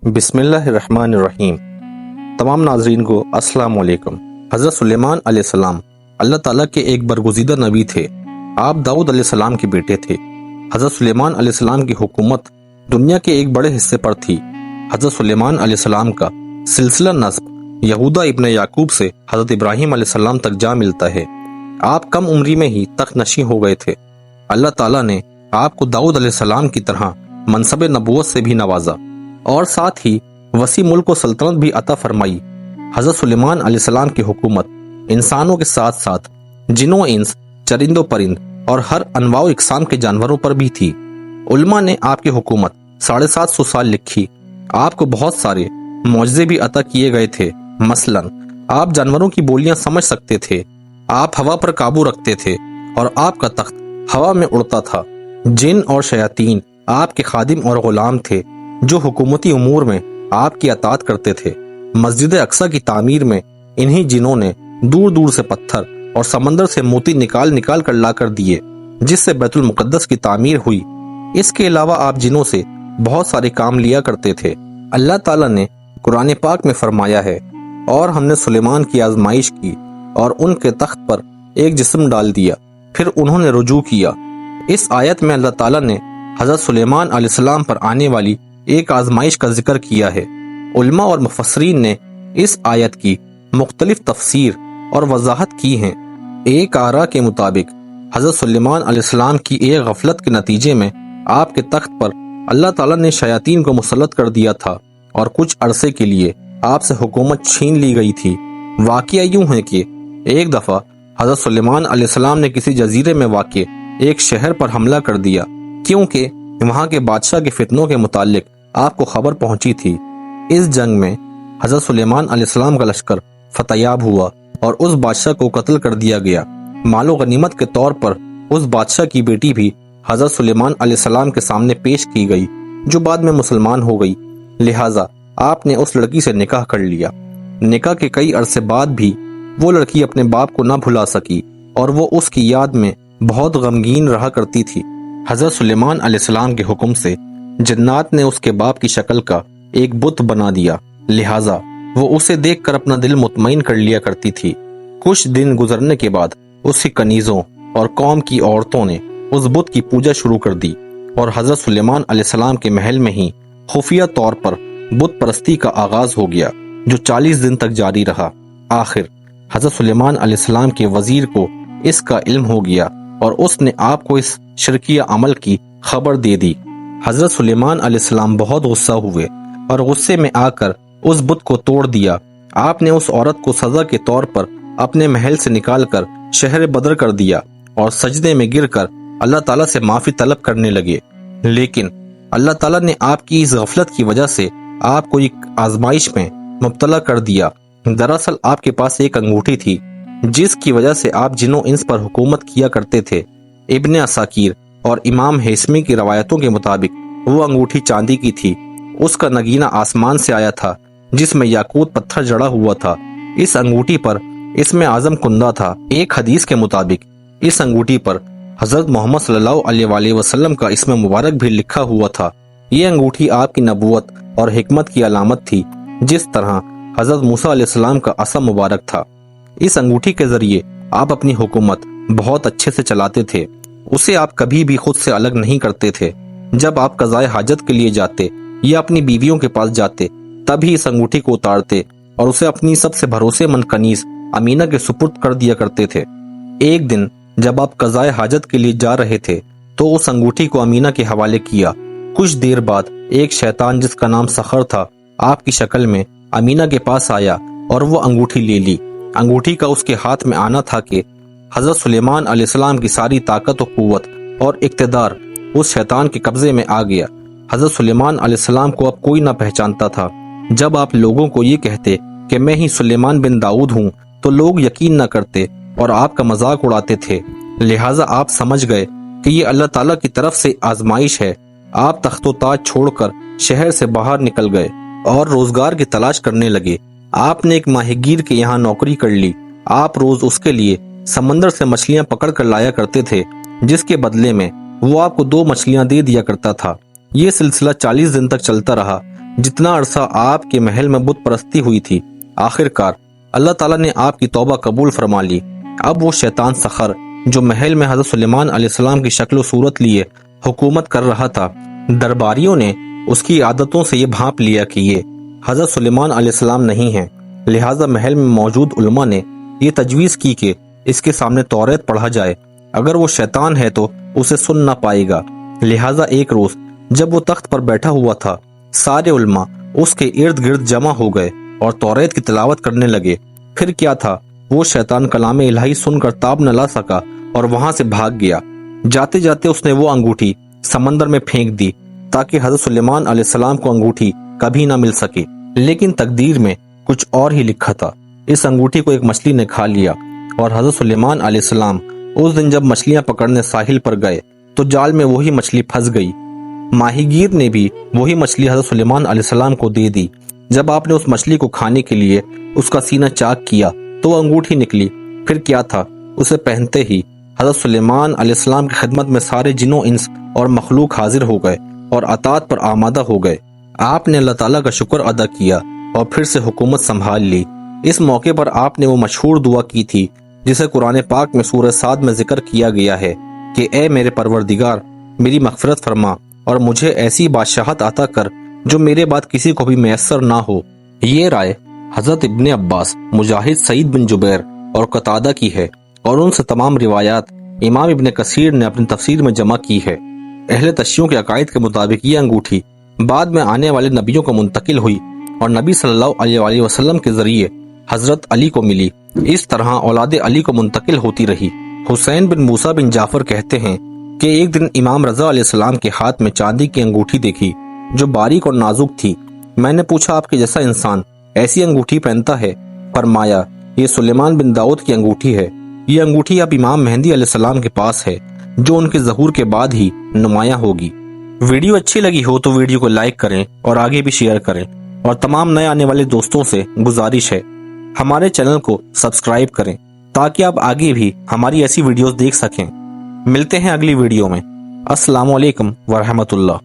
بسم اللہ الرحمن الرحیم۔ تمام ناظرین کو السلام علیکم۔ حضرت سلیمان علیہ السلام اللہ تعالیٰ کے ایک برگزیدہ نبی تھے۔ آپ داؤد علیہ السلام کے بیٹے تھے۔ حضرت سلیمان علیہ السلام کی حکومت دنیا کے ایک بڑے حصے پر تھی۔ حضرت سلیمان علیہ السلام کا سلسلہ نسب یہودا ابن یعقوب سے حضرت ابراہیم علیہ السلام تک جا ملتا ہے۔ آپ کم عمری میں ہی تخت نشین ہو گئے تھے۔ اللہ تعالیٰ نے آپ کو داؤد علیہ السلام کی طرح منصب نبوت سے بھی نوازا اور ساتھ ہی وسیع ملک و سلطنت بھی عطا فرمائی۔ حضرت سلیمان علیہ السلام کی حکومت انسانوں کے ساتھ ساتھ جن و انس، چرند و پرند اور ہر انواع و اقسام کے جانوروں پر بھی تھی۔ علماء نے آپ کی حکومت 750 سال لکھی۔ آپ کو بہت سارے معجزے بھی عطا کیے گئے تھے۔ مثلا آپ جانوروں کی بولیاں سمجھ سکتے تھے، آپ ہوا پر قابو رکھتے تھے اور آپ کا تخت ہوا میں اڑتا تھا۔ جن اور شیاطین آپ کے خادم اور غلام تھے جو حکومتی امور میں آپ کی اطاعت کرتے تھے۔ مسجد اقصی کی تعمیر میں انہی جنوں نے دور دور سے پتھر اور سمندر سے موتی نکال کر لا کر دیے، جس سے بیت المقدس کی تعمیر ہوئی۔ اس کے علاوہ آپ جنوں سے بہت سارے کام لیا کرتے تھے۔ اللہ تعالیٰ نے قرآن پاک میں فرمایا ہے، اور ہم نے سلیمان کی آزمائش کی اور ان کے تخت پر ایک جسم ڈال دیا، پھر انہوں نے رجوع کیا۔ اس آیت میں اللہ تعالیٰ نے حضرت سلیمان علیہ السلام پر آنے والی ایک آزمائش کا ذکر کیا ہے۔ علماء اور مفسرین نے اس آیت کی مختلف تفسیر اور وضاحت کی ہیں۔ ایک آراء کے مطابق حضرت سلیمان علیہ السلام کی ایک غفلت کے نتیجے میں آپ کے تخت پر اللہ تعالیٰ نے شیاطین کو مسلط کر دیا تھا اور کچھ عرصے کے لیے آپ سے حکومت چھین لی گئی تھی۔ واقعہ یوں ہے کہ ایک دفعہ حضرت سلیمان علیہ السلام نے کسی جزیرے میں واقع ایک شہر پر حملہ کر دیا، کیونکہ وہاں کے بادشاہ کے فتنوں کے متعلق آپ کو خبر پہنچی تھی۔ اس جنگ میں حضرت سلیمان علیہ السلام کا لشکر فتح یاب ہوا اور اس بادشاہ کو قتل کر دیا گیا۔ مال و غنیمت کے طور پر اس بادشاہ کی بیٹی بھی حضرت سلیمان علیہ السلام کے سامنے پیش کی گئی، جو بعد میں مسلمان ہو گئی، لہٰذا آپ نے اس لڑکی سے نکاح کر لیا۔ نکاح کے کئی عرصے بعد بھی وہ لڑکی اپنے باپ کو نہ بھلا سکی اور وہ اس کی یاد میں بہت غمگین رہا کرتی تھی۔ حضرت سلیمان علیہ السلام کے حکم سے جنات نے اس کے باپ کی شکل کا ایک بت بنا دیا، لہٰذا وہ اسے دیکھ کر اپنا دل مطمئن کر لیا کرتی تھی۔ کچھ دن گزرنے کے بعد اس کی کنیزوں اور قوم کی عورتوں نے اس بت کی پوجا شروع کر دی اور حضرت سلیمان علیہ السلام کے محل میں ہی خفیہ طور پر بت پرستی کا آغاز ہو گیا، جو 40 دن تک جاری رہا۔ آخر حضرت سلیمان علیہ السلام کے وزیر کو اس کا علم ہو گیا اور اس نے آپ کو اس شرکیہ عمل کی خبر دے دی۔ حضرت سلیمان علیہ السلام بہت غصہ ہوئے اور غصے میں آ کر اس بت کو توڑ دیا۔ آپ نے اس عورت کو سزا کے طور پر اپنے محل سے نکال کر شہر بدر کر دیا اور سجدے میں گر کر اللہ تعالیٰ سے معافی طلب کرنے لگے۔ لیکن اللہ تعالیٰ نے آپ کی اس غفلت کی وجہ سے آپ کو ایک آزمائش میں مبتلا کر دیا۔ دراصل آپ کے پاس ایک انگوٹھی تھی جس کی وجہ سے آپ جنوں انس پر حکومت کیا کرتے تھے۔ ابن عساکیر اور امام ہیثمی کی روایتوں کے مطابق وہ انگوٹھی چاندی کی تھی۔ اس کا نگینہ آسمان سے آیا تھا جس میں یاقوت پتھر جڑا ہوا تھا۔ اس انگوٹھی پر اسم اعظم کندہ تھا۔ ایک حدیث کے مطابق اس انگوٹھی پر حضرت محمد صلی اللہ علیہ وآلہ وسلم کا اسم مبارک بھی لکھا ہوا تھا۔ یہ انگوٹھی آپ کی نبوت اور حکمت کی علامت تھی، جس طرح حضرت موسیٰ علیہ السلام کا عصا مبارک تھا۔ اس انگوٹھی کے ذریعے آپ اپنی حکومت بہت اچھے سے چلاتے تھے۔ اسے آپ کبھی بھی خود سے الگ نہیں کرتے تھے۔ جب آپ قضائے حاجت کے لیے جاتے یا اپنی بیویوں کے پاس جاتے، تب ہی اس انگوٹھی کو اتارتے اور اسے اپنی سب سے بھروسے مند کنیز امینہ کے سپرد کر دیا کرتے تھے۔ ایک دن جب آپ قضائے حاجت کے لیے جا رہے تھے تو اس انگوٹھی کو امینہ کے حوالے کیا۔ کچھ دیر بعد ایک شیطان جس کا نام سخر تھا آپ کی شکل میں امینہ کے پاس آیا اور وہ انگوٹھی لے لی۔ انگوٹھی کا اس کے ہاتھ میں آنا تھا کہ حضرت سلیمان علیہ السلام کی ساری طاقت و قوت اور اقتدار اس شیطان کے قبضے میں آ گیا۔ حضرت سلیمان علیہ السلام کو اب کوئی نہ پہچانتا تھا۔ جب آپ لوگوں کو یہ کہتے کہ میں ہی سلیمان بن داؤد ہوں تو لوگ یقین نہ کرتے اور آپ کا مذاق اڑاتے تھے، لہٰذا آپ سمجھ گئے کہ یہ اللہ تعالیٰ کی طرف سے آزمائش ہے۔ آپ تخت و تاج چھوڑ کر شہر سے باہر نکل گئے اور روزگار کی تلاش کرنے لگے۔ آپ نے ایک ماہی گیر کے یہاں نوکری کر لی۔ آپ روز اس کے لیے سمندر سے مچھلیاں پکڑ کر لایا کرتے تھے، جس کے بدلے میں وہ آپ کو 2 مچھلیاں دے دیا کرتا تھا۔ یہ سلسلہ 40 دن تک چلتا رہا، جتنا عرصہ آپ کے محل میں بت پرستی ہوئی تھی، آخرکار اللہ تعالیٰ نے آپ کی توبہ قبول فرما لی۔ اب وہ شیطان سخر جو محل میں حضرت سلیمان علیہ السلام کی شکل و صورت لیے حکومت کر رہا تھا، درباریوں نے اس کی عادتوں سے یہ بھانپ لیا کہ یہ حضرت سلیمان علیہ السلام نہیں ہیں، لہٰذا محل میں موجود علماء نے یہ تجویز کی کہ اس کے سامنے توریت پڑھا جائے، اگر وہ شیطان ہے تو اسے سن نہ پائے گا۔ لہٰذا ایک روز جب وہ تخت پر بیٹھا ہوا تھا، سارے علماء اس کے ارد گرد جمع ہو گئے اور توریت کی تلاوت کرنے لگے۔ پھر کیا تھا، وہ شیطان کلام الہی سن کر تاب نہ لا سکا اور وہاں سے بھاگ گیا۔ جاتے جاتے اس نے وہ انگوٹھی سمندر میں پھینک دی تاکہ حضرت سلیمان علیہ السلام کو انگوٹھی کبھی نہ مل سکے، لیکن تقدیر میں کچھ اور ہی لکھا تھا۔ اس انگوٹھی کو ایک مچھلی نے کھا لیا اور حضرت سلیمان علیہ السلام اس دن جب مچھلیاں پکڑنے ساحل پر گئے تو جال میں وہی مچھلی پھنس گئی۔ ماہی گیر نے بھی وہی مچھلی حضرت سلیمان علیہ السلام کو دے دی۔ جب آپ نے اس مچھلی کو کھانے کے لیے اس کا سینہ چاک کیا تو وہ انگوٹھی نکلی۔ پھر کیا تھا، اسے پہنتے ہی حضرت سلیمان علیہ السلام کی خدمت میں سارے جن و انس اور مخلوق حاضر ہو گئے اور اطاعت پر آمادہ ہو گئے۔ آپ نے اللہ تعالیٰ کا شکر ادا کیا اور پھر سے حکومت سنبھال لی۔ اس موقع پر آپ نے وہ مشہور دعا کی تھی جسے قرآن پاک میں سورہ صاد میں ذکر کیا گیا ہے کہ اے میرے پروردگار، میری مغفرت فرما اور مجھے ایسی بادشاہت عطا کر جو میرے بعد کسی کو بھی میسر نہ ہو۔ یہ رائے حضرت ابن عباس، مجاہد سعید بن جبیر اور قتادہ کی ہے، اور ان سے تمام روایات امام ابن کثیر نے اپنی تفسیر میں جمع کی ہے۔ اہل تشیع کے عقائد کے مطابق یہ انگوٹھی بعد میں آنے والے نبیوں کو منتقل ہوئی اور نبی صلی اللہ علیہ وآلہ وسلم کے ذریعے حضرت علی کو ملی۔ اس طرح اولاد علی کو منتقل ہوتی رہی۔ حسین بن موسیٰ بن جعفر کہتے ہیں کہ ایک دن امام رضا علیہ السلام کے ہاتھ میں چاندی کی انگوٹھی دیکھی جو باریک اور نازک تھی۔ میں نے پوچھا، آپ کے جیسا انسان ایسی انگوٹھی پہنتا ہے؟ فرمایا، یہ سلیمان بن داؤد کی انگوٹھی ہے۔ یہ انگوٹھی اب امام مہدی علیہ السلام کے پاس ہے جو ان کے ظہور کے بعد ہی نمایاں ہوگی۔ ویڈیو اچھی لگی ہو تو ویڈیو کو لائک کریں اور آگے بھی شیئر کریں، اور تمام نئے آنے والے دوستوں سے گزارش ہے ہمارے چینل کو سبسکرائب کریں تاکہ آپ آگے بھی ہماری ایسی ویڈیوز دیکھ سکیں۔ ملتے ہیں اگلی ویڈیو میں۔ السلام علیکم ورحمۃ اللہ۔